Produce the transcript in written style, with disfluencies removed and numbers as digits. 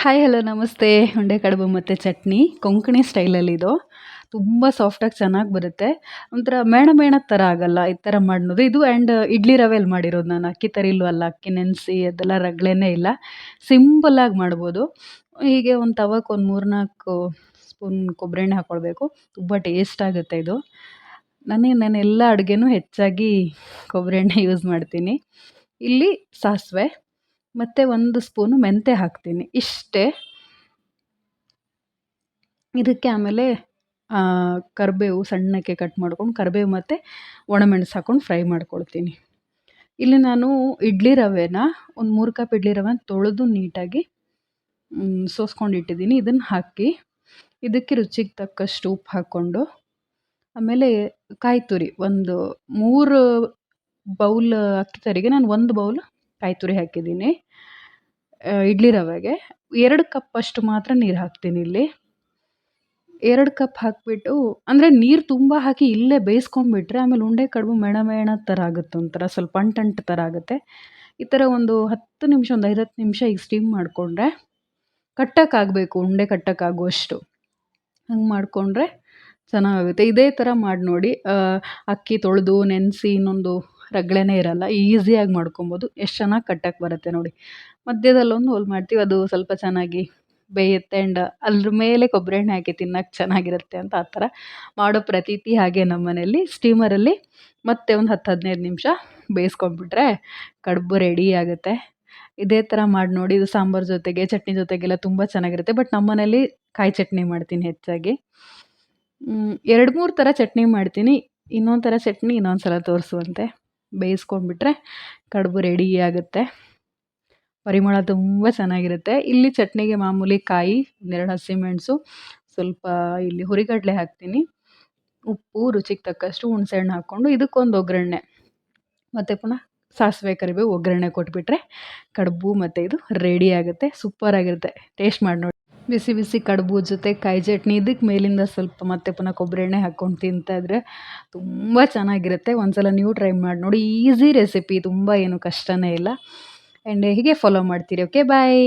Hi hello ನಮಸ್ತೆ. ಉಂಡೆ ಕಡುಬು ಮತ್ತು ಚಟ್ನಿ ಕೊಂಕಣಿ ಸ್ಟೈಲಲ್ಲಿದು. ತುಂಬ ಸಾಫ್ಟಾಗಿ ಚೆನ್ನಾಗಿ ಬರುತ್ತೆ. ಒಂಥರ ಮೇಣ ಮೇಣದ ಥರ ಆಗಲ್ಲ. ಈ ಥರ ಮಾಡೋದು ಇದು ಆ್ಯಂಡ್ ಇಡ್ಲಿ ರವೆಯಲ್ಲಿ ಮಾಡಿರೋದು ನಾನು. ಅಕ್ಕಿ ಥರ ಅಲ್ಲ. ಅಕ್ಕಿ ನೆನೆಸಿ ಅದೆಲ್ಲ ರಗಳೆನೇ ಇಲ್ಲ. ಸಿಂಪಲ್ಲಾಗಿ ಮಾಡ್ಬೋದು. ಹೀಗೆ ಒಂದು ತವಕ್ಕೆ ಒಂದು 3, 4 ಸ್ಪೂನ್ ಕೊಬ್ಬರಿ ಎಣ್ಣೆ ಹಾಕ್ಕೊಳ್ಬೇಕು. ತುಂಬ ಟೇಸ್ಟ್ ಆಗುತ್ತೆ ಇದು. ನಾನು ಎಲ್ಲ ಅಡುಗೆನೂ ಹೆಚ್ಚಾಗಿ ಕೊಬ್ಬರಿ ಎಣ್ಣೆ ಯೂಸ್ ಮಾಡ್ತೀನಿ. ಇಲ್ಲಿ ಸಾಸಿವೆ ಮತ್ತು 1 ಸ್ಪೂನು ಮೆಂತ್ಯ ಹಾಕ್ತೀನಿ ಇಷ್ಟೇ. ಇದಕ್ಕೆ ಆಮೇಲೆ ಕರಿಬೇವು ಸಣ್ಣಕ್ಕೆ ಕಟ್ ಮಾಡ್ಕೊಂಡು ಕರಿಬೇವು ಮತ್ತು ಒಣಮೆಣಸು ಹಾಕ್ಕೊಂಡು ಫ್ರೈ ಮಾಡ್ಕೊಳ್ತೀನಿ. ಇಲ್ಲಿ ನಾನು ಇಡ್ಲಿ ರವೆನ ಒಂದು 3 ಕಪ್ ಇಡ್ಲಿ ರವೆನ ತೊಳೆದು ನೀಟಾಗಿ ಸೋಸ್ಕೊಂಡು ಇಟ್ಟಿದ್ದೀನಿ. ಇದನ್ನು ಹಾಕಿ ಇದಕ್ಕೆ ರುಚಿಗೆ ತಕ್ಕಷ್ಟು ಉಪ್ಪು ಹಾಕ್ಕೊಂಡು ಆಮೇಲೆ ಕಾಯಿ ತುರಿ ಒಂದು 3 ಬೌಲ್ ಅಕ್ಕಿ ಸಾರಿಗೆ ನಾನು 1 ಬೌಲ್ ಕಾಯಿ ತುರಿ ಹಾಕಿದ್ದೀನಿ. ಇಡ್ಲಿ ರವೆಗೆ 2 ಕಪ್ ಅಷ್ಟು ಮಾತ್ರ ನೀರು ಹಾಕ್ತೀನಿ ಇಲ್ಲಿ. 2 ಕಪ್ ಹಾಕಿಬಿಟ್ಟು ಅಂದರೆ ನೀರು ತುಂಬ ಹಾಕಿ ಇಲ್ಲೇ ಬೇಯಿಸ್ಕೊಂಡ್ಬಿಟ್ರೆ ಆಮೇಲೆ ಉಂಡೆ ಕಡುಬು ಮೇಣ ಮೇಣದ ಥರ ಆಗುತ್ತೆ. ಒಂಥರ ಸ್ವಲ್ಪ ಅಂಟು ಥರ ಆಗುತ್ತೆ. ಈ ಥರ ಒಂದು 10 ನಿಮಿಷ ಒಂದು 5-10 ನಿಮಿಷ ಈಗ ಸ್ಟೀಮ್ ಮಾಡಿಕೊಂಡ್ರೆ ಕಟ್ಟಕ್ಕಾಗಬೇಕು, ಉಂಡೆ ಕಟ್ಟಕ್ಕಾಗುವಷ್ಟು ಹಂಗೆ ಮಾಡಿಕೊಂಡ್ರೆ ಚೆನ್ನಾಗಾಗುತ್ತೆ. ಇದೇ ಥರ ಮಾಡಿ ನೋಡಿ. ಅಕ್ಕಿ ತೊಳೆದು ನೆನೆಸಿ ಇನ್ನೊಂದು ರಗಳೆನೇ ಇರಲ್ಲ. ಈಸಿಯಾಗಿ ಮಾಡ್ಕೊಬೋದು. ಎಷ್ಟು ಚೆನ್ನಾಗಿ ಕಟ್ಟಕ್ಕೆ ಬರುತ್ತೆ ನೋಡಿ. ಮಧ್ಯದಲ್ಲೊಂದು ಹೋಲ್ ಮಾಡ್ತೀವಿ, ಅದು ಸ್ವಲ್ಪ ಚೆನ್ನಾಗಿ ಬೇಯುತ್ತೆ ಆ್ಯಂಡ್ ಅದ್ರ ಮೇಲೆ ಕೊಬ್ಬರಿ ಎಣ್ಣೆ ಹಾಕಿ ತಿನ್ನಕ್ಕೆ ಚೆನ್ನಾಗಿರುತ್ತೆ ಅಂತ ಆ ಥರ ಮಾಡೋ ಪ್ರತೀತಿ ಹಾಗೆ ನಮ್ಮ ಮನೇಲಿ. ಸ್ಟೀಮರಲ್ಲಿ ಮತ್ತೆ ಒಂದು 10-15 ನಿಮಿಷ ಬೇಯಿಸ್ಕೊಂಡ್ಬಿಟ್ರೆ ಕಡುಬು ರೆಡಿ ಆಗುತ್ತೆ. ಇದೇ ಥರ ಮಾಡಿ ನೋಡಿ. ಇದು ಸಾಂಬಾರು ಜೊತೆಗೆ ಚಟ್ನಿ ಜೊತೆಗೆಲ್ಲ ತುಂಬ ಚೆನ್ನಾಗಿರುತ್ತೆ. ಬಟ್ ನಮ್ಮ ಮನೇಲಿ ಕಾಯಿ ಚಟ್ನಿ ಮಾಡ್ತೀನಿ ಹೆಚ್ಚಾಗಿ. 2-3 ಥರ ಚಟ್ನಿ ಮಾಡ್ತೀನಿ. ಇನ್ನೊಂದು ಥರ ಚಟ್ನಿ ಇನ್ನೊಂದು ಸಲ ತೋರಿಸುವಂತೆ. ಬೇಯಿಸ್ಕೊಂಡ್ಬಿಟ್ರೆ ಕಡುಬು ರೆಡಿ ಆಗುತ್ತೆ. ಪರಿಮಳ ತುಂಬ ಚೆನ್ನಾಗಿರುತ್ತೆ. ಇಲ್ಲಿ ಚಟ್ನಿಗೆ ಮಾಮೂಲಿ ಕಾಯಿ, 2 ಹಸಿಮೆಣಸು, ಸ್ವಲ್ಪ ಇಲ್ಲಿ ಹುರಿಗಡಲೆ ಹಾಕ್ತೀನಿ, ಉಪ್ಪು ರುಚಿಗೆ ತಕ್ಕಷ್ಟು, ಹುಣಸೆಹಣ್ಣು ಹಾಕ್ಕೊಂಡು ಇದಕ್ಕೊಂದು ಒಗ್ಗರಣೆ ಮತ್ತು ಪುನಃ ಸಾಸಿವೆ ಕರಿಬೇವು ಒಗ್ಗರಣೆ ಕೊಟ್ಬಿಟ್ರೆ ಕಡುಬು ಮತ್ತು ಇದು ರೆಡಿ ಆಗುತ್ತೆ. ಸೂಪರಾಗಿರುತ್ತೆ. ಟೇಸ್ಟ್ ಮಾಡಿ ನೋಡಿ. ಬಿಸಿ ಬಿಸಿ ಕಡುಬು ಜೊತೆ ಕಾಯಿ ಚಟ್ನಿ, ಇದಕ್ಕೆ ಮೇಲಿಂದ ಸ್ವಲ್ಪ ಮತ್ತೆ ಪುನಃ ಕೊಬ್ಬರಿ ಎಣ್ಣೆ ಹಾಕ್ಕೊಂಡು ತಿಂತಾಯಿದ್ರೆ ತುಂಬ ಚೆನ್ನಾಗಿರುತ್ತೆ. ಒಂದ್ಸಲ ನೀವು ಟ್ರೈ ಮಾಡಿ ನೋಡಿ. ಈಸಿ ರೆಸಿಪಿ, ತುಂಬ ಏನು ಕಷ್ಟನೇ ಇಲ್ಲ. ಆ್ಯಂಡ್ ಹೀಗೆ ಫಾಲೋ ಮಾಡ್ತೀರಿ. ಓಕೆ ಬಾಯ್.